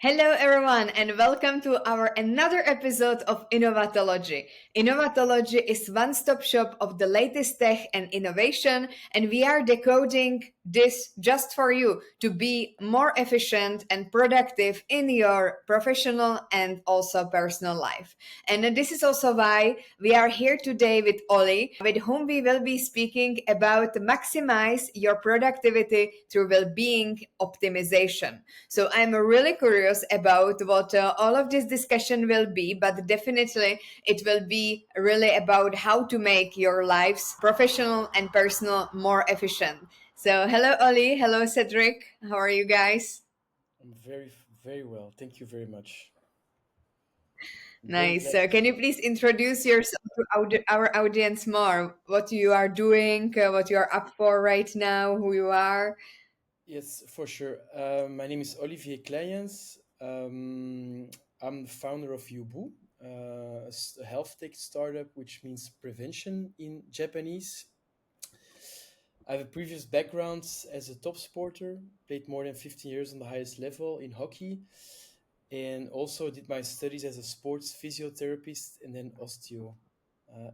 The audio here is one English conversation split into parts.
Hello, everyone, and welcome to our another episode of Innovatology. Innovatology is one-stop shop of the latest tech and innovation, and we are decoding this just for you to be more efficient and productive in your professional and also personal life. And this is also why we are here today with Oli, with whom we will be speaking about maximize your productivity through well-being optimization. So I'm really curious about what all of this discussion will be, but definitely it will be really about how to make your lives professional and personal more efficient. So hello Oli, hello Cedric, how are you guys? I'm very well. Thank you very much. I'm very Nice. glad. So can you please introduce yourself to our audience more? What you are doing, what you are up for right now, who you are? Yes, for sure. My name is Olivier Kleynjans. I'm the founder of Yoboo, a health tech startup, which means prevention in Japanese. I have a previous background as a top sporter, played more than 15 years on the highest level in hockey, and also did my studies as a sports physiotherapist and then osteo.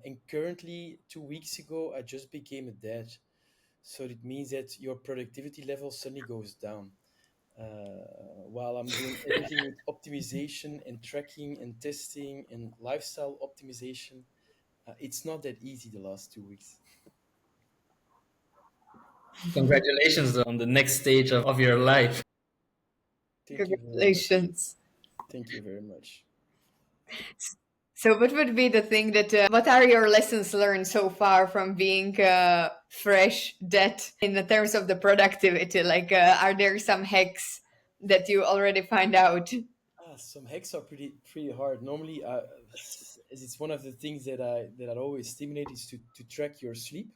And currently, 2 weeks ago, I just became a dad. So it means that your productivity level suddenly goes down. While I'm doing everything with optimization and tracking and testing and lifestyle optimization, it's not that easy the last 2 weeks. Congratulations on the next stage of your life. Thank you very much. Congratulations. Thank you very much. So, what would be the thing that, what are your lessons learned so far from being fresh dead in the terms of the productivity? Like, are there some hacks that you already find out? Some hacks are pretty hard. Normally, as it's one of the things that I always stimulate is to track your sleep.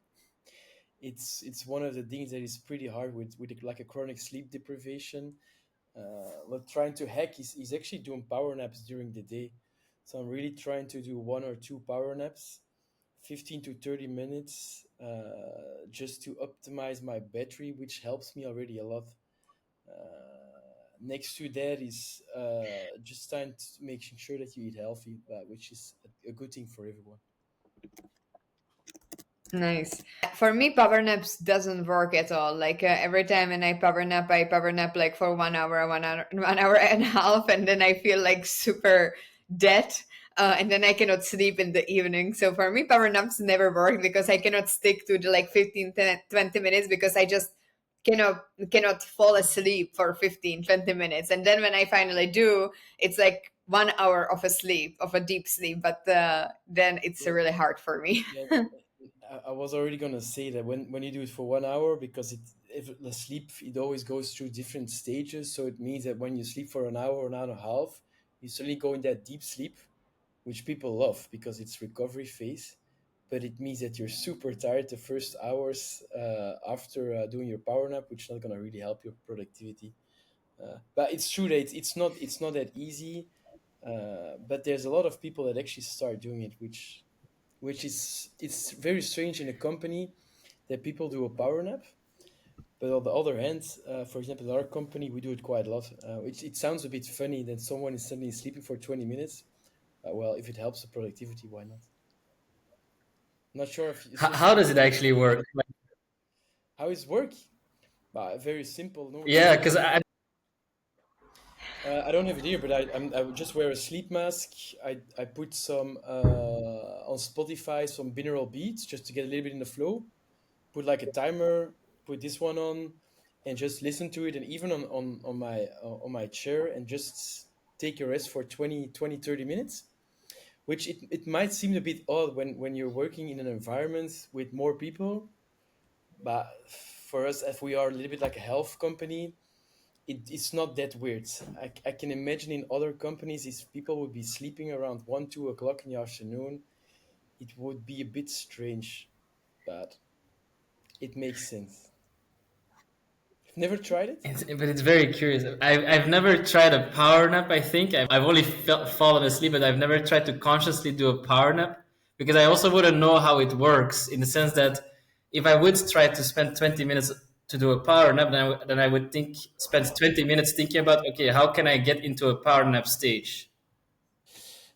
It's one of the things that is pretty hard with like a chronic sleep deprivation. What trying to hack is actually doing power naps during the day. So I'm really trying to do 1 or 2 power naps, 15 to 30 minutes, just to optimize my battery, which helps me already a lot. Next to that is just trying to making sure that you eat healthy, which is a good thing for everyone. Nice. For me, power naps doesn't work at all. Like every time when I power nap like for 1 hour, 1 hour, 1 hour and a half, and then I feel like super dead. And then I cannot sleep in the evening. So for me, power naps never work because I cannot stick to the like 15, 10, 20 minutes because I just cannot fall asleep for 15, 20 minutes. And then when I finally do, it's like 1 hour of a sleep, of a deep sleep. But then it's Yeah, really hard for me. yeah. I was already gonna say that when you do it for 1 hour, because if the sleep it always goes through different stages, so it means that when you sleep for an hour and a half, you suddenly go in that deep sleep, which people love because it's recovery phase. But it means that you're super tired the first hours after doing your power nap, which is not gonna really help your productivity. But it's true that it's not that easy. But there's a lot of people that actually start doing it, which is it's very strange in a company that people do a power nap. But on the other hand, for example, in our company, we do it quite a lot. It sounds a bit funny that someone is suddenly sleeping for 20 minutes. Well, if it helps the productivity, why not? Not sure if it's just How does it actually work? how it's work. Very simple. No, Yeah, normally, because I don't have it here, but I would just wear a sleep mask. I put some on Spotify some binaural beats just to get a little bit in the flow. Put like a timer, put this one on, and just listen to it. And even on my chair, and just take a rest for 30 minutes. Which it might seem a bit odd when you're working in an environment with more people, but for us, if we are a little bit like a health company, it's not that weird. I can imagine in other companies, if people would be sleeping around 1, 2 o'clock in the afternoon, it would be a bit strange, but it makes sense. You've never tried it? it's very curious. I've never tried a power nap. I think I've only fallen asleep, but I've never tried to consciously do a power nap because I also wouldn't know how it works in the sense that if I would try to spend 20 minutes to do a power nap, then I would spend 20 minutes thinking about, okay, how can I get into a power nap stage?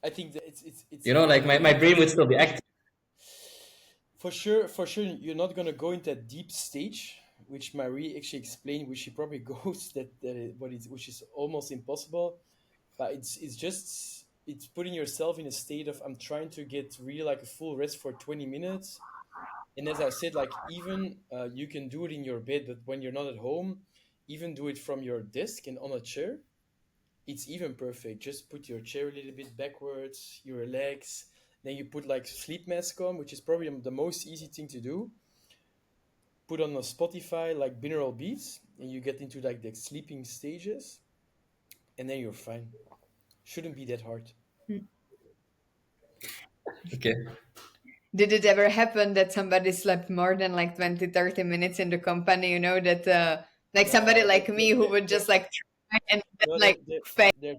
I think that it's You know, like my depends on brain the would still be individual. active. For sure, you're not gonna go into that deep stage, which Marie actually explained, which she probably goes which is almost impossible. But it's just it's putting yourself in a state of I'm trying to get really like a full rest for 20 minutes. And as I said, like even you can do it in your bed, but when you're not at home, even do it from your desk and on a chair. It's even perfect. Just put your chair a little bit backwards, you relax, then you put like sleep mask on, which is probably the most easy thing to do. Put on a Spotify like binaural beats, and you get into like the sleeping stages, and then you're fine. Shouldn't be that hard. Okay. Did it ever happen that somebody slept more than like 20, 30 minutes in the company? You know, that like somebody No, like me who would just like try and then no, like fail they're,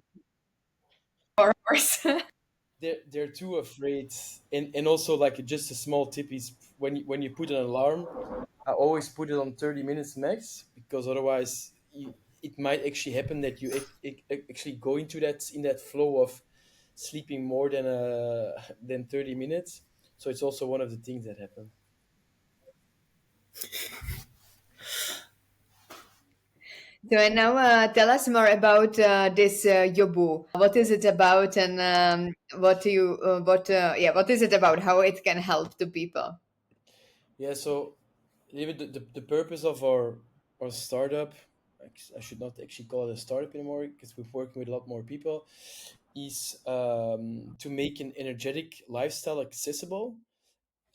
or worse. they're too afraid. And also like just a small tip is when you put an alarm, I always put it on 30 minutes max, because otherwise it might actually happen that you actually go into that in that flow of sleeping more than 30 minutes. So it's also one of the things that happen. So and now tell us more about this Yoboo. What is it about, and what do you what is it about? How it can help to people? Yeah, so even the purpose of our startup, I should not actually call it a startup anymore because we're working with a lot more people, is to make an energetic lifestyle accessible.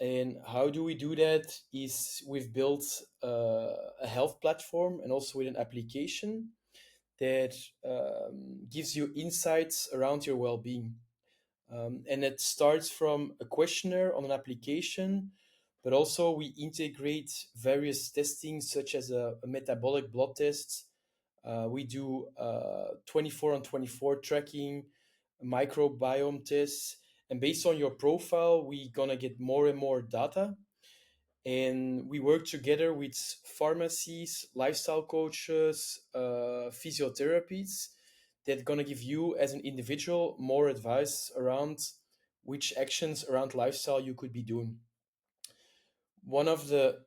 And how do we do that? Is we've built a health platform and also with an application that gives you insights around your well-being. And it starts from a questionnaire on an application, but also we integrate various testing, such as a metabolic blood test. We do 24 on 24 tracking, microbiome tests, and based on your profile, we're gonna get more and more data. And we work together with pharmacies, lifestyle coaches, physiotherapists that gonna give you as an individual more advice around which actions around lifestyle you could be doing. One of the,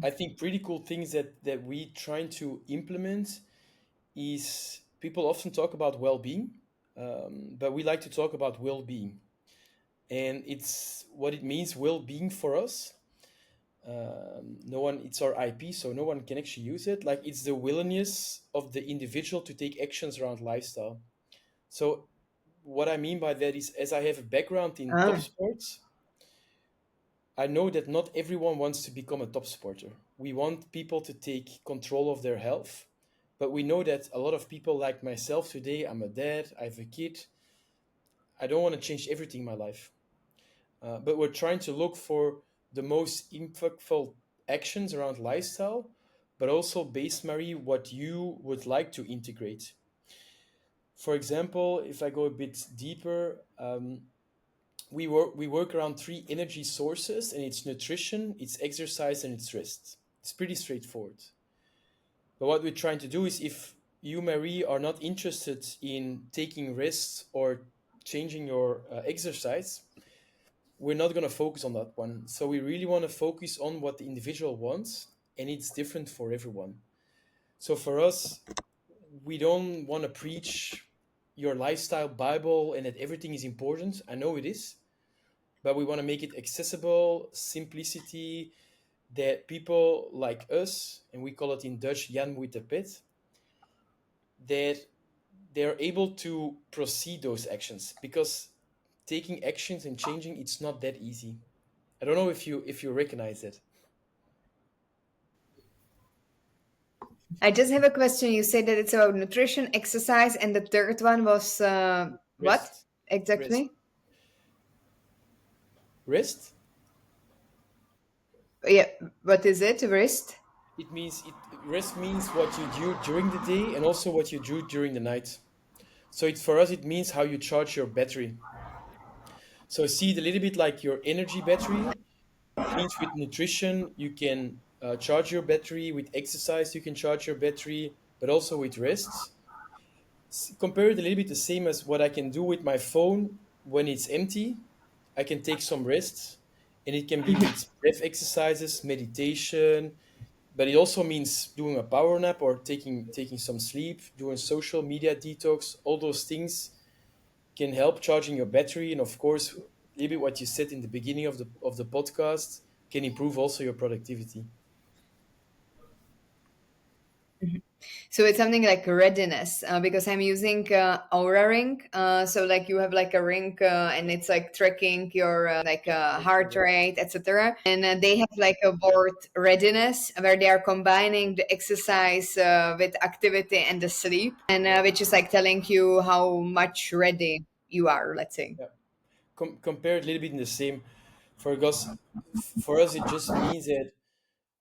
I think, pretty cool things that we trying to implement is people often talk about well-being, but we like to talk about well-being, and it's what it means well-being for us. No one, it's our IP, so no one can actually use it. Like it's the willingness of the individual to take actions around lifestyle. So what I mean by that is, as I have a background in top Ah. sports, I know that not everyone wants to become a top sporter. We want people to take control of their health, but we know that a lot of people like myself today, I'm a dad, I have a kid, I don't want to change everything in my life. But we're trying to look for the most impactful actions around lifestyle, but also base, Marie, what you would like to integrate. For example, if I go a bit deeper, we work around three energy sources, and it's nutrition, it's exercise, and it's rest. It's pretty straightforward. But what we're trying to do is, if you, Marie, are not interested in taking rest or changing your exercise, we're not going to focus on that one. So we really want to focus on what the individual wants, and it's different for everyone. So for us, we don't want to preach your lifestyle Bible and that everything is important. I know it is, but we want to make it accessible, simplicity, that people like us, and we call it in Dutch Jan with de pet, that they're able to proceed those actions, because taking actions and changing, it's not that easy. I don't know if you recognize it. I just have a question. You said that it's about nutrition, exercise, and the third one was what Rest, rest, exactly? rest. Yeah, what is it? Wrist? Rest means what you do during the day and also what you do during the night. So for us it means how you charge your battery. So see it a little bit like your energy battery. It means with nutrition you can charge your battery. With exercise, you can charge your battery, but also with rest. Compare it a little bit the same as what I can do with my phone when it's empty. I can take some rest, and it can be with breath exercises, meditation, but it also means doing a power nap or taking some sleep, doing social media detox. All those things can help charging your battery, and of course, a little bit what you said in the beginning of the podcast can improve also your productivity. So it's something like readiness, because I'm using Aura Ring. So like you have like a ring, and it's like tracking your heart rate, etc. And they have like a word readiness where they are combining the exercise with activity and the sleep, and which is like telling you how much ready you are. Let's say. Yeah. Compare it a little bit in the same. For us, it just means that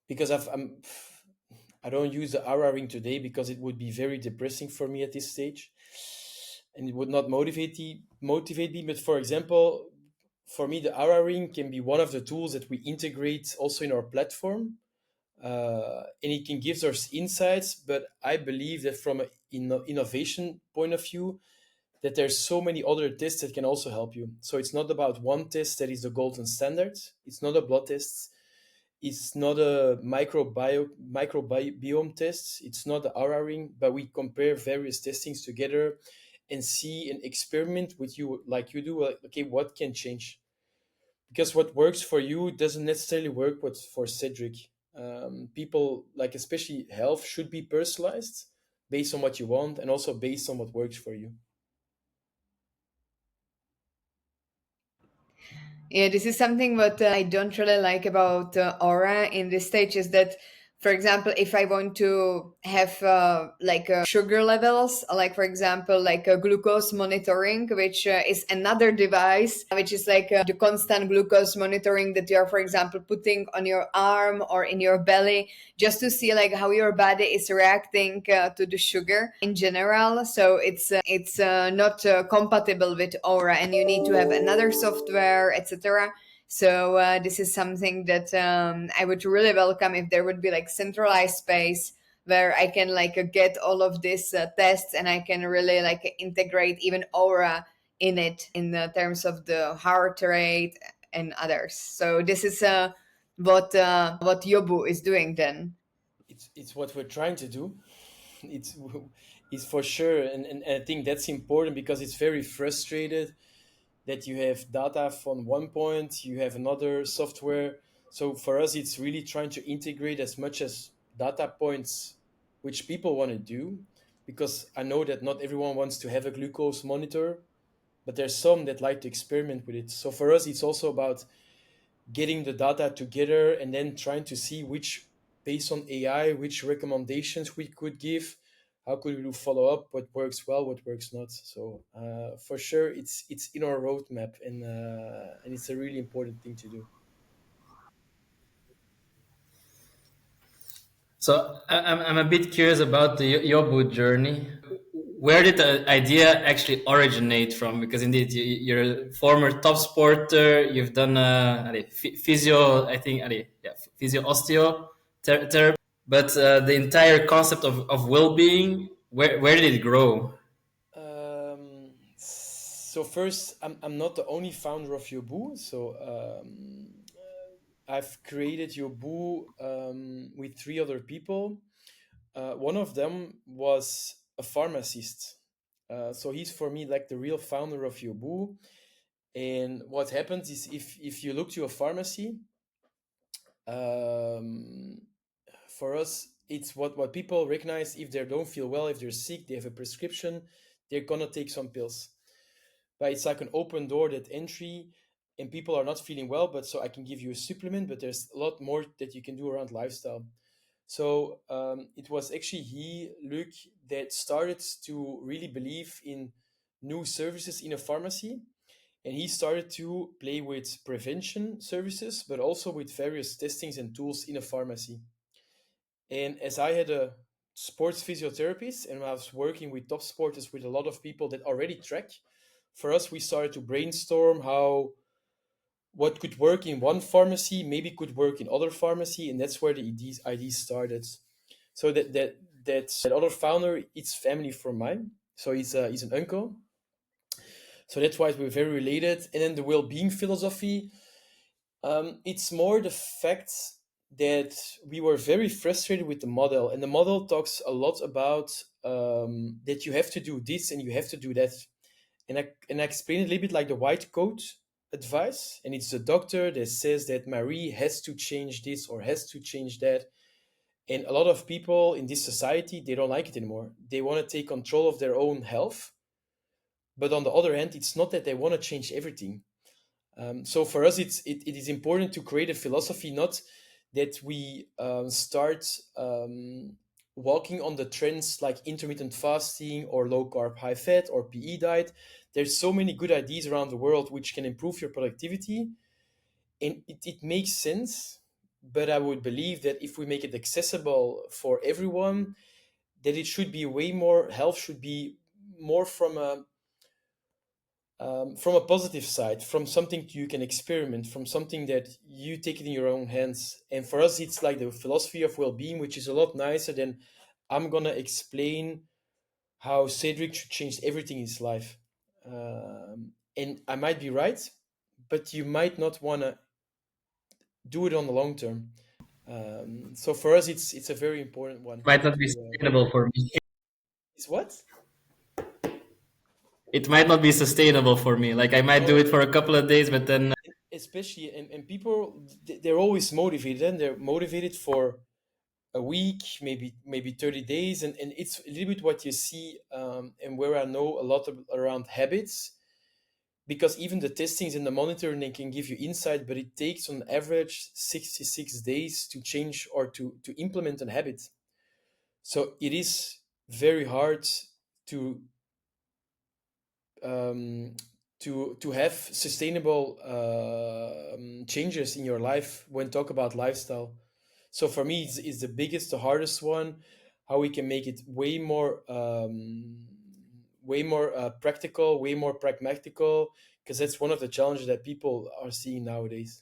because I don't use the Aura ring today because it would be very depressing for me at this stage, and it would not motivate me. But for example, for me, the Aura ring can be one of the tools that we integrate also in our platform, and it can give us insights. But I believe that from an innovation point of view, that there's so many other tests that can also help you. So it's not about one test that is the golden standard. It's not a blood test. It's not a microbiome test. It's not the Aura ring, but we compare various testings together and see and experiment with you like you do. Like, okay, what can change? Because what works for you doesn't necessarily work what for Cedric. People like especially health should be personalized based on what you want and also based on what works for you. Yeah, this is something what I don't really like about Aura in this stage is that, for example, if I want to have sugar levels, like for example, like a glucose monitoring, which is another device, which is like the constant glucose monitoring that you are, for example, putting on your arm or in your belly, just to see like how your body is reacting to the sugar in general. So it's not compatible with Aura, and you need to have another software, etc. So this is something that I would really welcome if there would be like centralized space where I can like get all of these tests, and I can really like integrate even Aura in it in the terms of the heart rate and others. So this is what Yoboo is doing then. It's what we're trying to do. It's it's for sure, and I think that's important because it's very frustrated that you have data from one point, you have another software. So for us, it's really trying to integrate as much as data points which people want to do, because I know that not everyone wants to have a glucose monitor, but there's some that like to experiment with it. So for us, it's also about getting the data together and then trying to see which, based on AI, which recommendations we could give. How could we do follow up? What works well, what works not? So for sure, it's in our roadmap, and it's a really important thing to do. So I'm a bit curious about the Yoboo journey. Where did the idea actually originate from? Because indeed, you're a former top sporter. You've done physio, I think, physio osteo therapy. But the entire concept of well-being, where did it grow? So first, I'm not the only founder of Yoboo. So I've created Yoboo with three other people. One of them was a pharmacist. So he's for me like the real founder of Yoboo. And what happens is if you look to a pharmacy, um, for us, it's what people recognize if they don't feel well, if they're sick, they have a prescription, they're gonna take some pills. But it's like an open door that entry, and people are not feeling well, but so I can give you a supplement, but there's a lot more that you can do around lifestyle. So it was actually Luc, that started to really believe in new services in a pharmacy. And he started to play with prevention services, but also with various testings and tools in a pharmacy. And as I had a sports physiotherapist and I was working with top sporters with a lot of people that already track, for us, we started to brainstorm how what could work in one pharmacy maybe could work in other pharmacy, and that's where these ideas started. So that other founder, it's family from mine, so he's an uncle, so that's why we're very related. And then the well-being philosophy, it's more the fact that we were very frustrated with the model, and the model talks a lot about that you have to do this and you have to do that. And I explain it a little bit like the white coat advice, and it's the doctor that says that Marie has to change this or has to change that. And a lot of people in this society, they don't like it anymore. They want to take control of their own health, but on the other hand, it's not that they want to change everything. So for us, it is important to create a philosophy, not that we start walking on the trends like intermittent fasting or low carb, high fat or PE diet. There's so many good ideas around the world which can improve your productivity, and it makes sense. But I would believe that if we make it accessible for everyone, that it should be way more. Health should be more from a positive side, from something you can experiment, from something that you take it in your own hands. And for us, it's like the philosophy of well-being, which is a lot nicer than I'm gonna explain how Cedric should change everything in his life. And I might be right, but you might not wanna do it on the long term. So for us, it's a very important one. Might not be To, sustainable for me. it's what? It might not be sustainable for me. Like I might do No, it for a couple of days, but then especially and people, they're always motivated, and they're motivated for a week, maybe 30 days, and it's a little bit what you see, and where I know a lot around habits, because even the testings and the monitoring, they can give you insight, but it takes on average 66 days to change or to implement a habit. So it is very hard to um, to have sustainable changes in your life when talk about lifestyle. So for me, it's the biggest, the hardest one. How we can make it way more practical, way more pragmatical, because that's one of the challenges that people are seeing nowadays.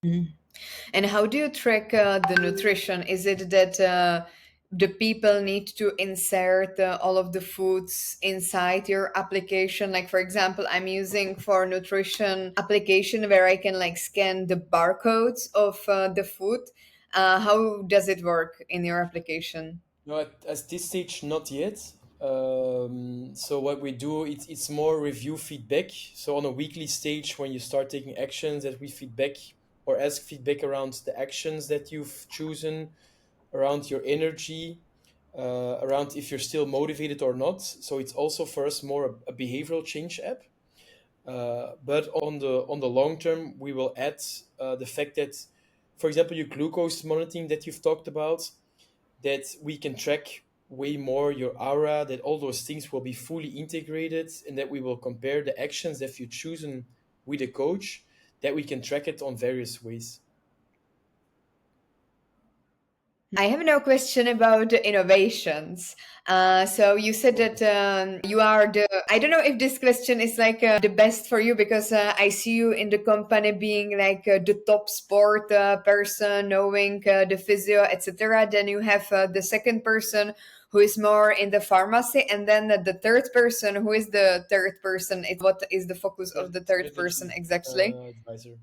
And how do you track the nutrition? Is it that the people need to insert all of the foods inside your application? Like, for example, I'm using for nutrition application where I can like scan the barcodes of the food. How does it work in your application? No, at this stage, not yet. So what we do, it's more review feedback. So on a weekly stage, when you start taking actions, that we feedback or ask feedback around the actions that you've chosen, around your energy, around if you're still motivated or not. So it's also for us more a behavioral change app. But on the long term, we will add the fact that, for example, your glucose monitoring that you've talked about, that we can track way more your aura, that all those things will be fully integrated, and that we will compare the actions that you've chosen with a coach, that we can track it on various ways. I have no question about the innovations. So you said that you are the. I don't know if this question is like the best for you because I see you in the company being like the top sport person, knowing the physio, etc. Then you have the second person who is more in the pharmacy, and then the third person who is the third person. What is the focus of the third person Strategy exactly? advisor.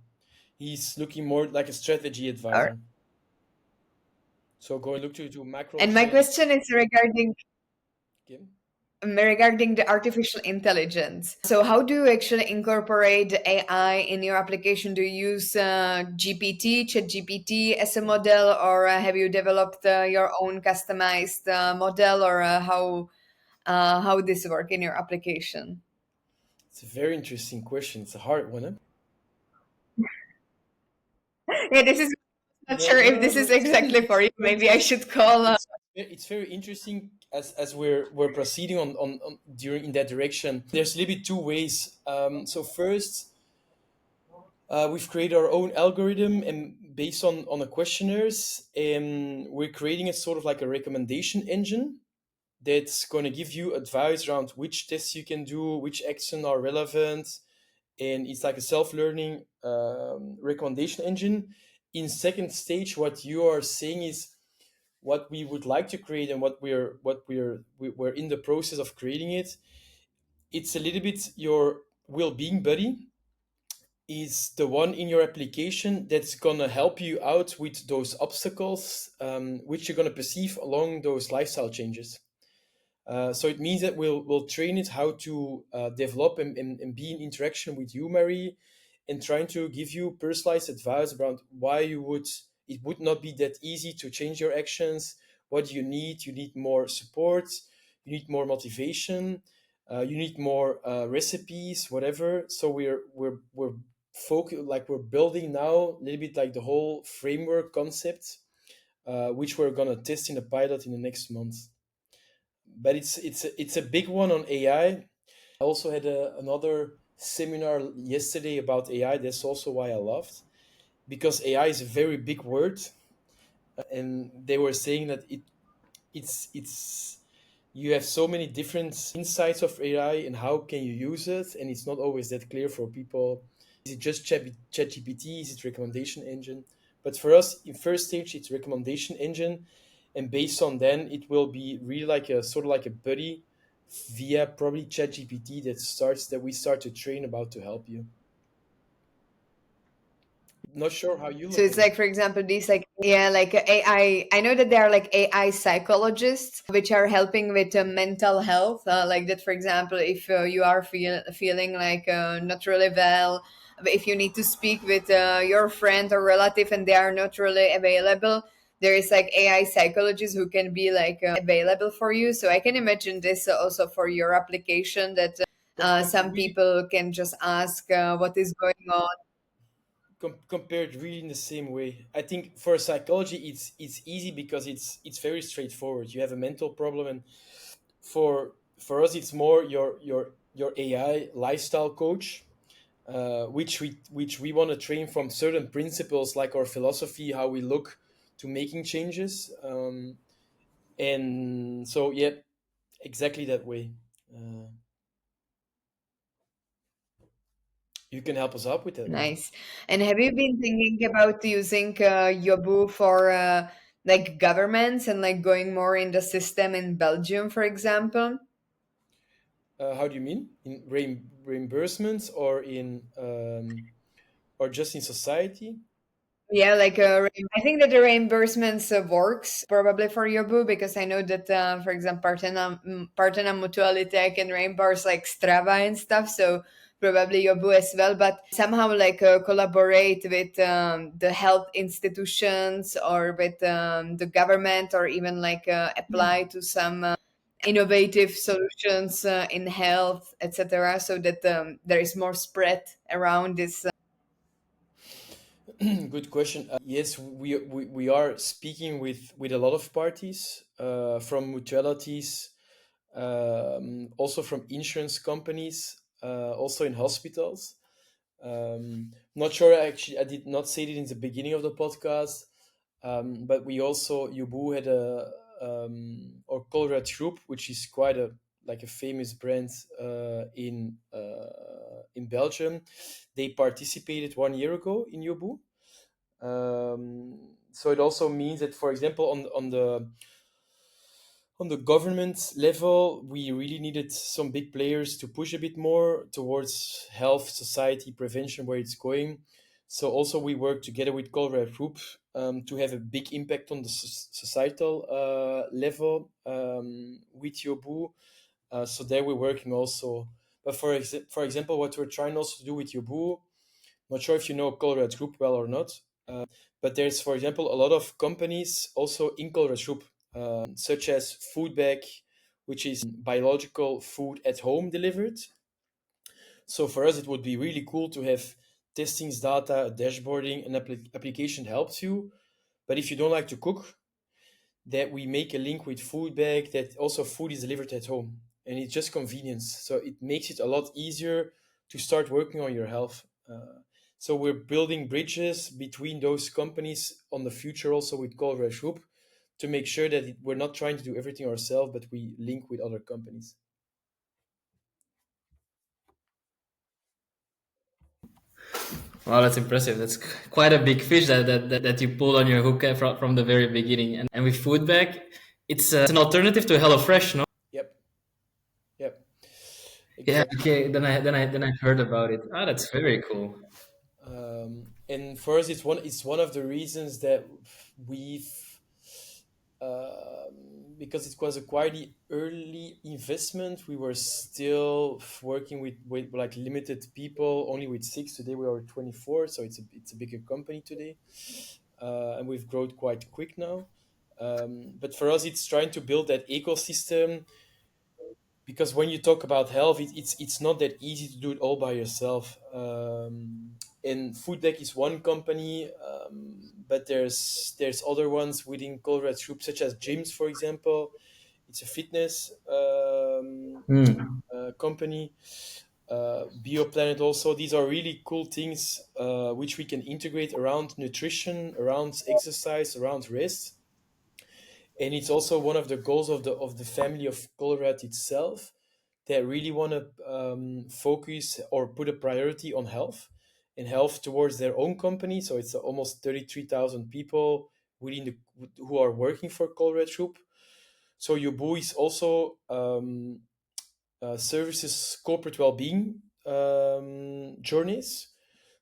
He's looking more like a strategy Or, advisor. So go and look to macro and my trends. question is Okay. regarding the artificial intelligence. So, how do you actually incorporate the AI in your application? Do you use GPT, ChatGPT as a model, or have you developed your own customized model, or how this work in your application? It's a very interesting question. It's a hard one. Huh? Yeah, this is not No, sure no, if no, this no. is exactly for you. It's very Maybe I interesting. should call. It's very interesting as we're proceeding on during in that direction. There's a little bit two ways. So first, we've created our own algorithm and based on the questionnaires, and we're creating a sort of like a recommendation engine that's going to give you advice around which tests you can do, which actions are relevant, and it's like a self-learning recommendation engine. In second stage, what you are saying is what we would like to create and we're in the process of creating it. It's a little bit your well-being buddy is the one in your application that's gonna help you out with those obstacles, which you're gonna perceive along those lifestyle changes. So it means that we'll train it how to develop and be in interaction with you, Marie, and trying to give you personalized advice around why it would not be that easy to change your actions. What do you need? You need more support. You need more motivation. You need more recipes, whatever. So we're like we're building now a little bit like the whole framework concept, which we're gonna test in a pilot in the next month. But it's a big one on AI. I also had another seminar yesterday about AI. That's also why I laughed, because AI is a very big word, and they were saying that it's you have so many different insights of AI and how can you use it, and it's not always that clear for people. Is it just ChatGPT? Is it recommendation engine? But for us, in first stage, it's recommendation engine, and based on then, it will be really like a sort of like a buddy via probably ChatGPT that we start to train about to help you. Not sure how you So look it's at it. like, for example, these like, yeah, like AI. I know that there are like AI psychologists which are helping with mental health. Like that, for example, if you are feeling like not really well, but if you need to speak with your friend or relative and they are not really available, there is like AI psychologists who can be like available for you. So I can imagine this also for your application that some Really people can just ask what is going on. compared really in the same way. I think for psychology, it's easy because it's very straightforward. You have a mental problem, and for us, it's more your AI lifestyle coach, which we want to train from certain principles like our philosophy, how we look to making changes, and so yeah, exactly that way. Uh, you can help us out with that maybe. Nice. And have you been thinking about using Yoboo for like governments and like going more in the system in Belgium, for example? How do you mean in reimbursements or in or just in society? Yeah, like I think that the reimbursements works probably for Yoboo because I know that, for example, Partena Mutualité can reimburse like Strava and stuff. So probably Yoboo as well, but somehow like collaborate with the health institutions or with the government or even like apply to some innovative solutions in health, etc. So that there is more spread around this. Good question. Yes, we are speaking with a lot of parties, from mutualities, also from insurance companies, also in hospitals. Not sure. Actually, I did not say it in the beginning of the podcast, but we also Yoboo had a or Colruyt Group, which is quite a like a famous brand in Belgium. They participated 1 year ago in Yoboo. So it also means that, for example, on the government level, we really needed some big players to push a bit more towards health, society, prevention, where it's going. So also we work together with Colruyt Group to have a big impact on the societal level with Yoboo. So there we're working also. But for example, what we're trying also to do with Yoboo, not sure if you know Colruyt Group well or not, but there's, for example, a lot of companies also in Colruyt Group, such as Foodbag, which is biological food at home delivered. So for us, it would be really cool to have testings data, dashboarding, an application helps you. But if you don't like to cook, that we make a link with Foodbag that also food is delivered at home, and it's just convenience. So it makes it a lot easier to start working on your health. So we're building bridges between those companies on the future, also with Colruyt Group, to make sure that we're not trying to do everything ourselves, but we link with other companies. Wow, that's impressive. That's quite a big fish that you pulled on your hook from the very beginning. And with Foodback, it's an alternative to HelloFresh, no? Yep, yep, Yeah. exactly. Okay. Then I heard about it. Ah, that's very cool. And for us, it's one of the reasons that we've because it was a quite early investment. We were still working with like limited people, only with six. Today we are 24, so it's a bigger company today, and we've grown quite quick now. But for us, it's trying to build that ecosystem, because when you talk about health, it's not that easy to do it all by yourself. And Fooddeck is one company, but there's other ones within Colruyt Group, such as gyms, for example. It's a fitness Hmm. company. BioPlanet also. These are really cool things which we can integrate around nutrition, around exercise, around rest. And it's also one of the goals of the family of Colruyt itself, that really want to focus or put a priority on health and health towards their own company. So it's almost 33,000 people within who are working for Colruyt Group. So Yoboo is also services corporate well-being journeys.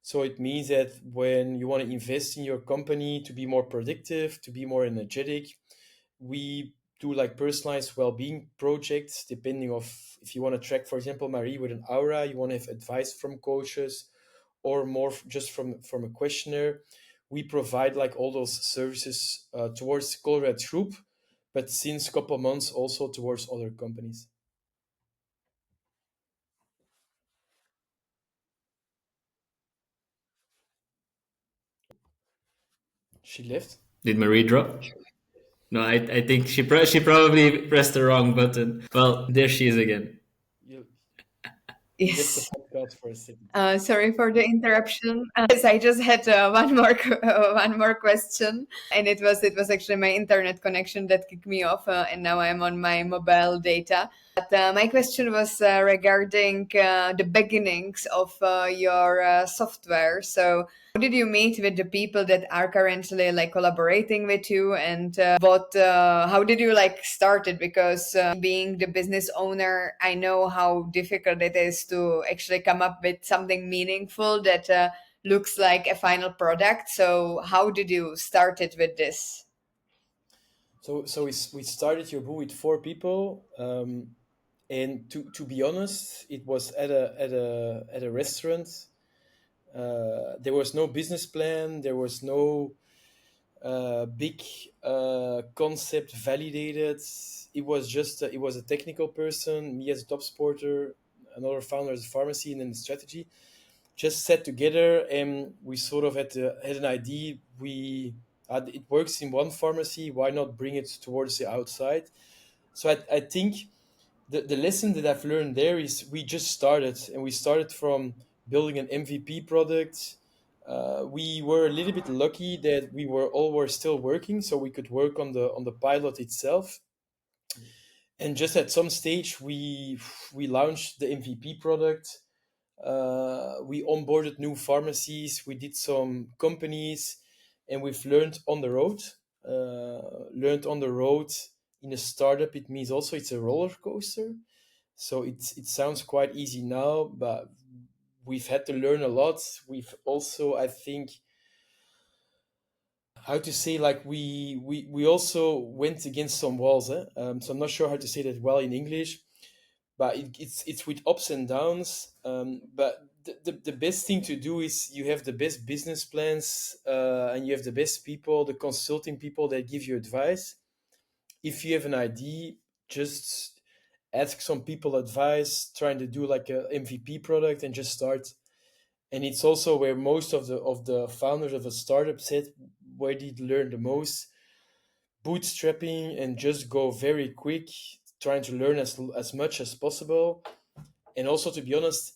So it means that when you want to invest in your company to be more productive, to be more energetic, we do like personalized well-being projects, depending of if you want to track, for example, Marie with an aura, you want to have advice from coaches, or more just from a questionnaire. We provide like all those services towards Colruyt Group, but since a couple months also towards other companies. She left. Did Marie drop? No, I think she probably pressed the wrong button. Well, there she is again. You, you left the Yes. podcast for a second. Sorry for the interruption. Yes, I just had one more question, and it was actually my internet connection that kicked me off, and now I'm on my mobile data. But my question was regarding the beginnings of your software. So, how did you meet with the people that are currently like collaborating with you, and how did you like start it? Because being the business owner, I know how difficult it is to actually come up with something meaningful that looks like a final product. So how did you start it with this? So we started Yoboo with four people, and to be honest, it was at a restaurant. There was no business plan. There was no big concept validated. It was just it was a technical person, me as a top sporter, another founder as a pharmacy, and then the strategy. Just sat together, and we sort of had an idea. It works in one pharmacy. Why not bring it towards the outside? So I think the lesson that I've learned there is we just started, and we started from building an MVP product. We were a little bit lucky that we were still working, so we could work on the pilot itself. And just at some stage, we launched the MVP product. We onboarded new pharmacies. We did some companies, and we've learned on the road. Learned on the road in a startup. It means also it's a roller coaster. So it sounds quite easy now, but we've had to learn a lot. We've also, I think, how to say, like we also went against some walls. So I'm not sure how to say that well in English, but it's with ups and downs. But the best thing to do is you have the best business plans, and you have the best people, the consulting people that give you advice. If you have an idea, just ask some people advice, trying to do like a MVP product and just start. And it's also where most of the founders of a startup said, where did you learn the most? Bootstrapping, and just go very quick, trying to learn as much as possible. And also, to be honest,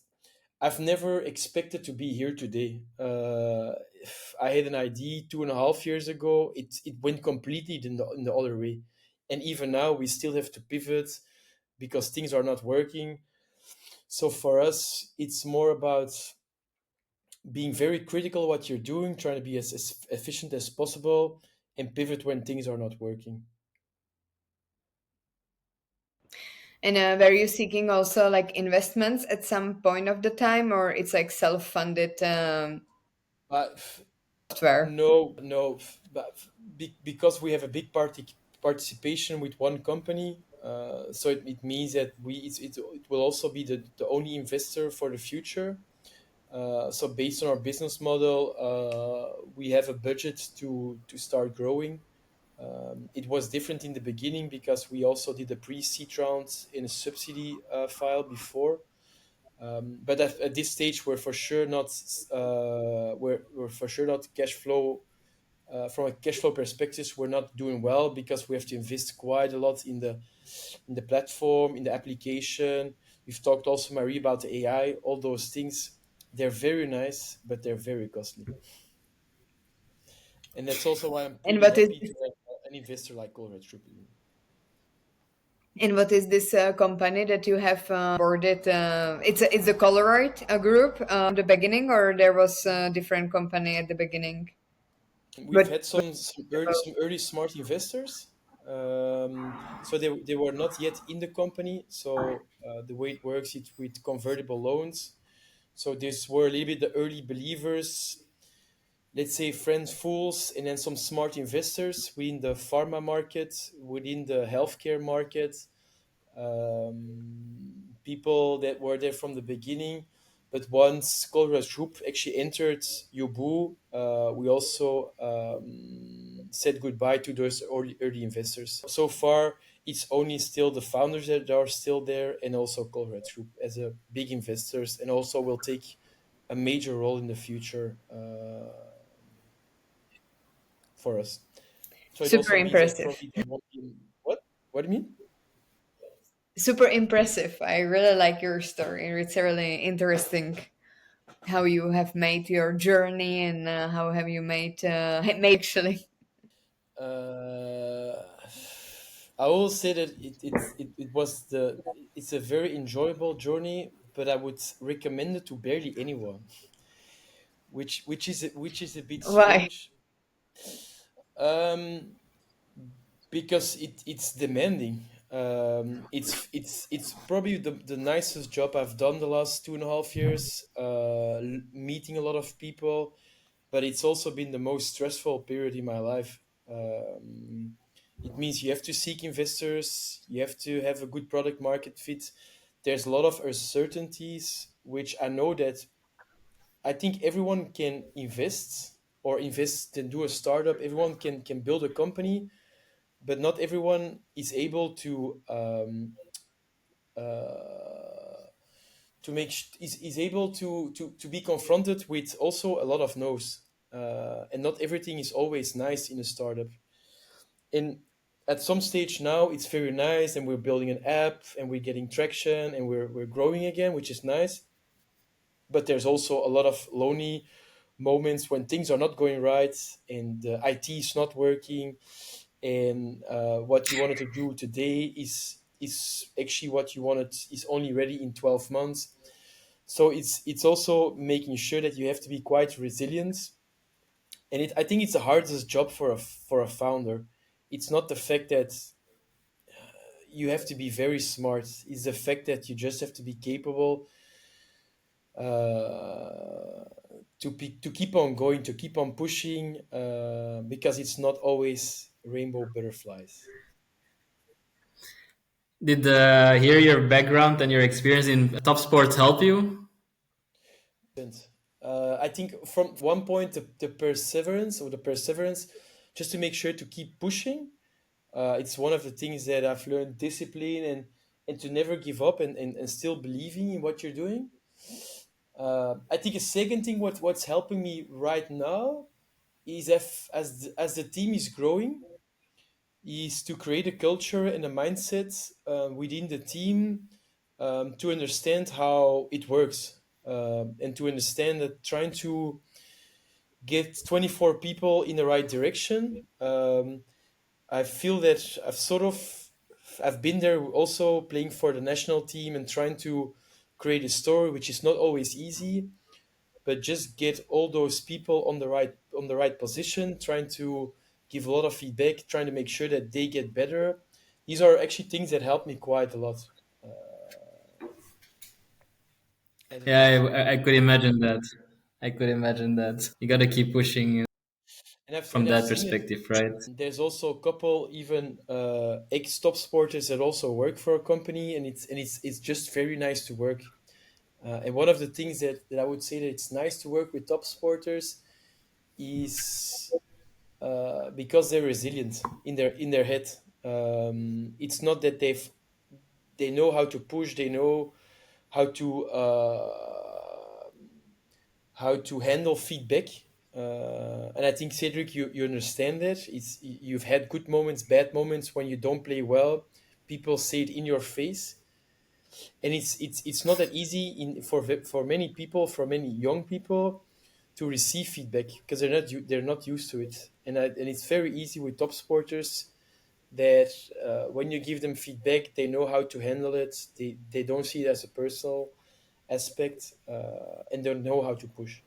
I've never expected to be here today. I had an idea 2.5 years ago. It went completely in the other way, and even now we still have to pivot because things are not working. So for us, it's more about being very critical of what you're doing, trying to be as efficient as possible, and pivot when things are not working. And were you seeking also like investments at some point of the time, or it's like self-funded But software? no, but because we have a big participation with one company, so it means that it will also be the only investor for the future. So based on our business model, we have a budget to start growing. It was different in the beginning because we also did a pre-seed round in a subsidy file before. But at this stage, we're for sure not cash flow. From a cash flow perspective, we're not doing well because we have to invest quite a lot in the platform, in the application. We've talked also, Marie, about the AI. All those things, they're very nice, but they're very costly. And that's also why I'm And pretty what is happy to this, have an investor like Colruyt Triple. company that you have boarded? It's a Colorite group the beginning, or there was a different company at the beginning? We've But had some early smart investors. So they were not yet in the company. So the way it works, it's with convertible loans. So these were a little bit the early believers, let's say friends, fools, and then some smart investors within the pharma market, within the healthcare market, people that were there from the beginning. But once Colruyt Group actually entered Yoboo, we also said goodbye to those early investors. So far, it's only still the founders that are still there, and also Colruyt Group as a big investors, and also will take a major role in the future for us. So it super also means that impressive. probably there won't be what? What do you mean? Super impressive. I really like your story. It's really interesting how you have made your journey and how have you made actually. Uh, I will say that it's a very enjoyable journey, but I would recommend it to barely anyone, which is a bit Why? strange. Um, because it's demanding. It's probably the nicest job I've done the last 2.5 years. Meeting a lot of people, but it's also been the most stressful period in my life. It means you have to seek investors, you have to have a good product market fit. There's a lot of uncertainties, which I know that I think everyone can invest or invest and do a startup. Everyone can build a company, but not everyone is able uh, is able to be confronted with also a lot of no's, and not everything is always nice in a startup. And at some stage now, it's very nice, and we're building an app, and we're getting traction, and we're growing again, which is nice. But there's also a lot of lonely moments when things are not going right, and the IT is not working, and what you wanted to do today is actually what you wanted is only ready in 12 months. So it's also making sure that you have to be quite resilient, and I think it's the hardest job for a founder. It's not the fact that you have to be very smart, it's the fact that you just have to be capable, uh, to keep on going, to keep on pushing, because it's not always rainbow butterflies. Did hear your background and your experience in top sports help you? I think from one point, the perseverance, just to make sure to keep pushing. It's one of the things that I've learned: discipline, and to never give up, and still believing in what you're doing. I think a second thing, what's helping me right now is if as the team is growing, is to create a culture and a mindset within the team, to understand how it works, and to understand that trying to get 24 people in the right direction. I feel that I've been there also playing for the national team and trying to create a story, which is not always easy. but just get all those people on the right position, trying to give a lot of feedback, trying to make sure that they get better. These are actually things that help me quite a lot. And Yeah, I could imagine that. I could imagine that. You got to keep pushing from I've that seen it. perspective, right? There's also a couple even ex top sporters that also work for a company, and it's just very nice to work. And one of the things that I would say that it's nice to work with top sporters is because they're resilient in their head. It's not that they know how to push, they know how how to handle feedback. And I think Cedric, you understand that. You've had good moments, bad moments when you don't play well. People say it in your face, and it's not that easy for many people, for many young people, to receive feedback because they're not used to it. And it's very easy with top sporters that when you give them feedback, they know how to handle it. They don't see it as a personal aspect, and they know how to push.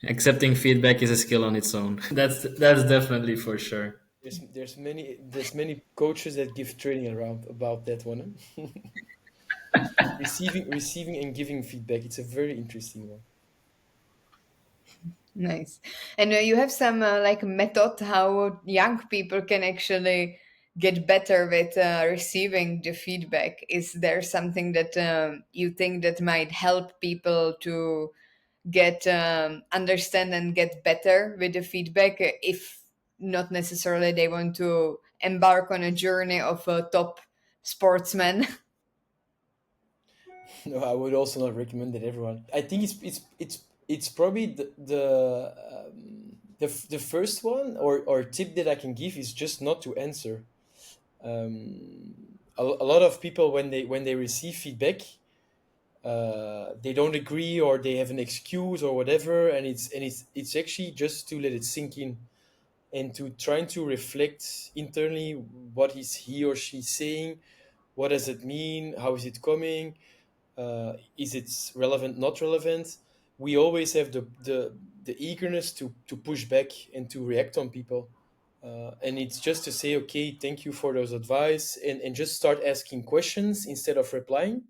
Accepting feedback is a skill on its own. That's definitely for sure. There's many coaches that give training around about that one. Huh? Receiving and giving feedback. It's a very interesting one. Nice. And you have some like method how young people can actually get better with receiving the feedback. Is there something that you think that might help people to get understand and get better with the feedback if not necessarily they want to embark on a journey of a top sportsman? No, I would also not recommend it everyone. I think it's probably the first one or tip that I can give is just not to answer. A lot of people when they receive feedback, they don't agree or they have an excuse or whatever, and it's actually just to let it sink in and to trying to reflect internally what is he or she saying, what does it mean, how is it coming, is it relevant, not relevant. We always have the eagerness to push back and to react on people, and it's just to say, okay, thank you for those advice, and just start asking questions instead of replying.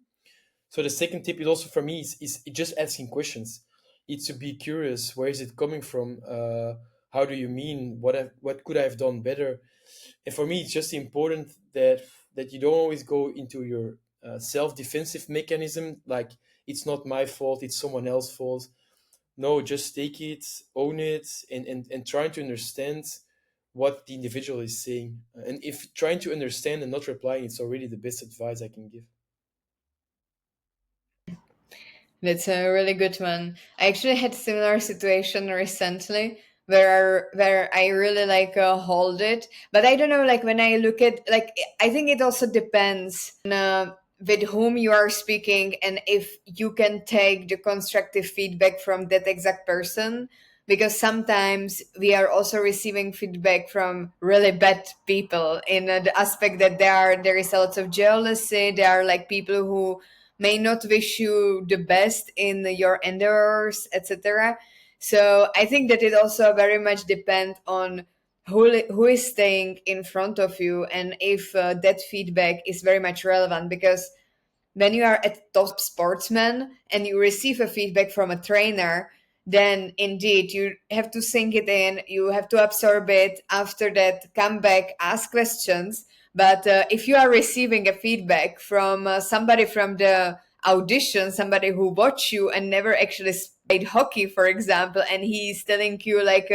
So the second tip is also for me is just asking questions. It's to be curious. Where is it coming from? How do you mean? What could I have done better? And for me, it's just important that you don't always go into your self-defensive mechanism. Like it's not my fault. It's someone else's fault. No, just take it, own it, and trying to understand what the individual is saying. And if trying to understand and not replying, it's already the best advice I can give. That's a really good one. I actually had similar situation recently where I really like hold it, but I don't know. Like when I look at like I think it also depends on with whom you are speaking and if you can take the constructive feedback from that exact person. Because sometimes we are also receiving feedback from really bad people in the aspect that there is a lot of jealousy. There are like people who may not wish you the best in your endeavors, etc. So I think that it also very much depends on who is staying in front of you and if that feedback is very much relevant. Because when you are a top sportsman and you receive a feedback from a trainer, then indeed you have to sink it in, you have to absorb it, after that come back, ask questions. But if you are receiving a feedback from somebody from the audition, somebody who watched you and never actually played hockey, for example, and he's telling you like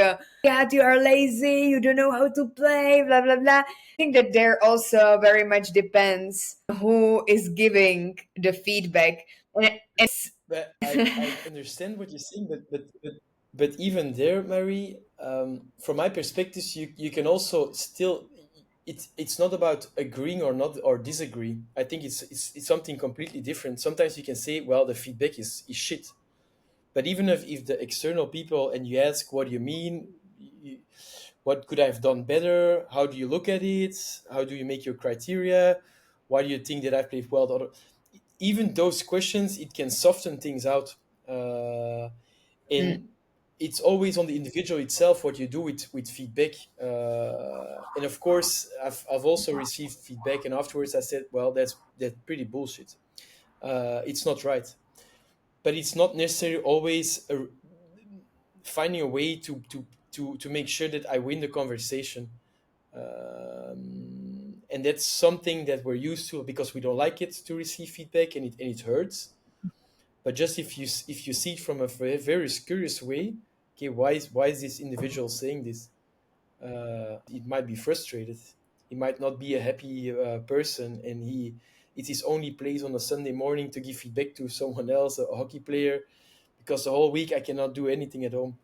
yeah, you are lazy, you don't know how to play, blah blah blah. I think that there also very much depends who is giving the feedback. And But I understand what you're saying, but even there, Mary, from my perspective, you can also still. It's not about agreeing or not or disagree. I think it's something completely different. Sometimes you can say, well, the feedback is shit. But even if the external people and you ask, what do you mean? What could I have done better? How do you look at it? How do you make your criteria? Why do you think that I've played well? Even those questions, it can soften things out. And it's always on the individual itself what you do with feedback. And of course, I've also received feedback, and afterwards I said, well, that's pretty bullshit. It's not right, but it's not necessarily always finding a way to make sure that I win the conversation. And that's something that we're used to because we don't like it to receive feedback, and it hurts. But just if you see it from a very curious way, okay, why is this individual saying this? It might be frustrated. He might not be a happy person, and it's his only place on a Sunday morning to give feedback to someone else, a hockey player, because the whole week I cannot do anything at home.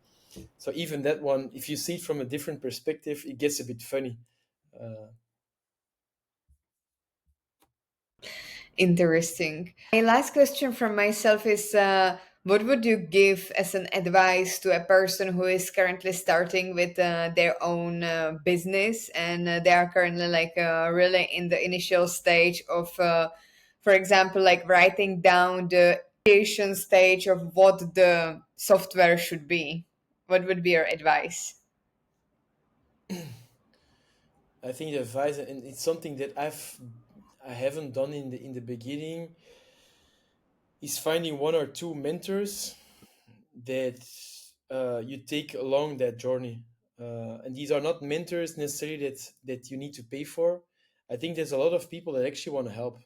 So even that one, if you see it from a different perspective, it gets a bit funny. Uh, Interesting. My last question from myself is what would you give as an advice to a person who is currently starting with their own business and they are currently like really in the initial stage of, for example, like writing down the creation stage of what the software should be? What would be your advice? I think the advice, and it's something that I haven't done in the beginning, is finding one or two mentors that you take along that journey. And these are not mentors necessarily that you need to pay for. I think there's a lot of people that actually want to help,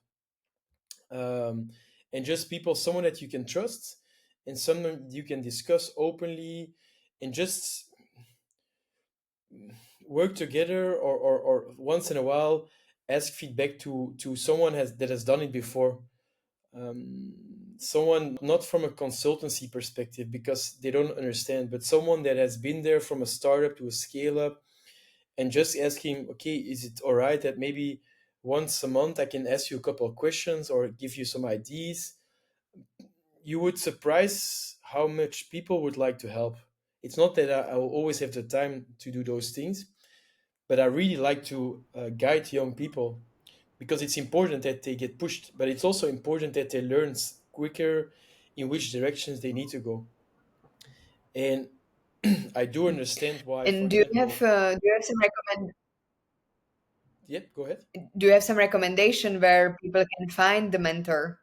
um, and just people, someone that you can trust, and someone you can discuss openly, and just work together, or once in a while ask feedback to someone that has done it before. Someone not from a consultancy perspective because they don't understand, but someone that has been there from a startup to a scale up, and just asking, okay, is it all right that maybe once a month I can ask you a couple of questions or give you some ideas? You would surprise how much people would like to help. It's not that I will always have the time to do those things, but I really like to guide young people because it's important that they get pushed, but it's also important that they learn quicker in which directions they need to go. And I do understand why, for And example, do you have some yep, go ahead. do you have some recommendation where people can find the mentor?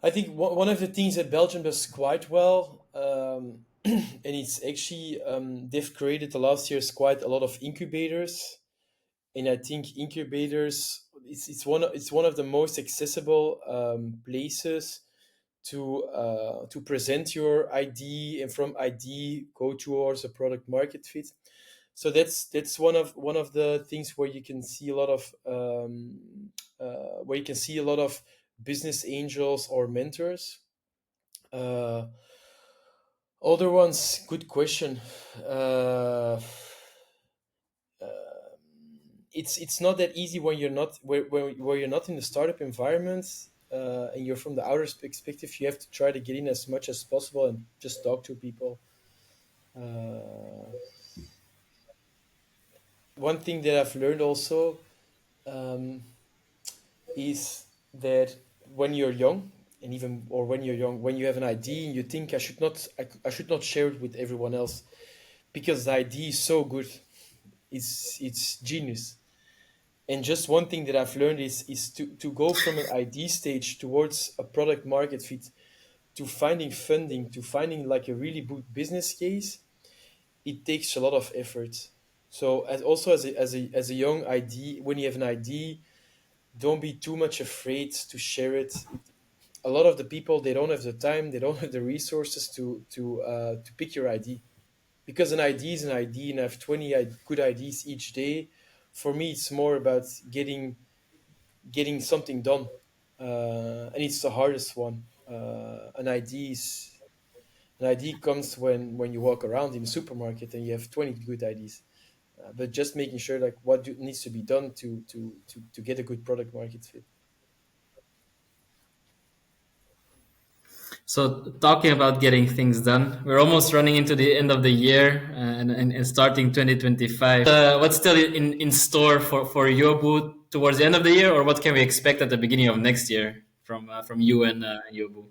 I think one of the things that Belgium does quite well, and it's actually they've created the last years quite a lot of incubators, and I think incubators it's one of the most accessible places to present your ID, and from ID go towards a product market fit. So that's one of the things where you can see a lot of business angels or mentors. Uh, Other ones, good question. Uh, it's not that easy when you're not where you're not in the startup environment, and you're from the outer perspective. You have to try to get in as much as possible and just talk to people. Uh, One thing that I've learned also, um, is that when you're young, and even or when you're young, when you have an idea and you think I should not share it with everyone else because the idea is so good, it's genius. And just one thing that I've learned is to go from an ID stage towards a product market fit, to finding funding, to finding like a really good business case. It takes a lot of effort. So as a young ID, when you have an ID, don't be too much afraid to share it. A lot of the people, they don't have the time, they don't have the resources to pick your ID, because an ID is an ID, and I have 20 good IDs each day. For me, it's more about getting something done, and it's the hardest one. An ID comes when you walk around in the supermarket and you have 20 good IDs. But just making sure like needs to be done to get a good product market fit. So, talking about getting things done, we're almost running into the end of the year and starting 2025. What's still in store for Yoboo towards the end of the year, or what can we expect at the beginning of next year from you and Yoboo?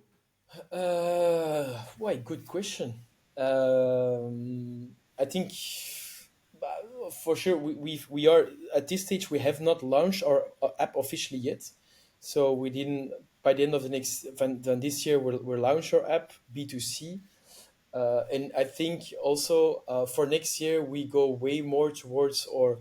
Why? Good question. I think for sure we are at this stage. We have not launched our app officially yet, so we didn't. By the end of the next then this year, we'll launch our app B2C. And I think also for next year we go way more towards our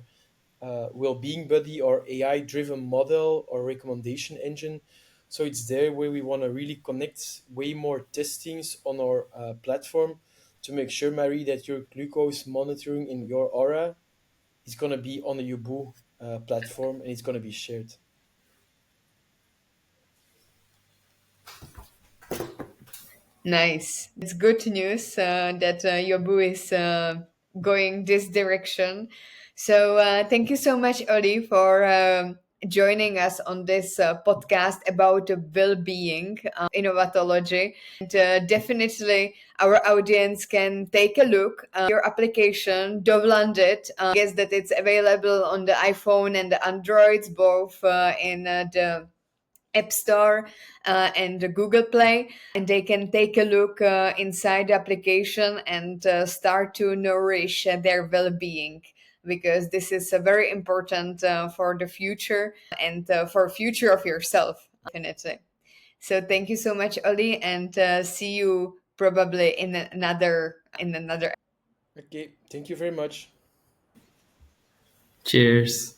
well-being buddy or AI-driven model or recommendation engine. So it's there where we want to really connect way more testings on our platform to make sure, Marie, that your glucose monitoring in your aura is going to be on the Yoboo platform and it's going to be shared. Nice. It's good news that Yoboo is going this direction. So thank you so much, Oli, for joining us on this podcast about well-being, Innovatology. And definitely our audience can take a look your application, download it. I guess that it's available on the iPhone and the Androids, both in the App Store and the Google Play, and they can take a look inside the application and start to nourish their well-being, because this is very important for the future and for future of yourself, definitely. So thank you so much, Oli, and see you probably in another Okay, thank you very much. Cheers.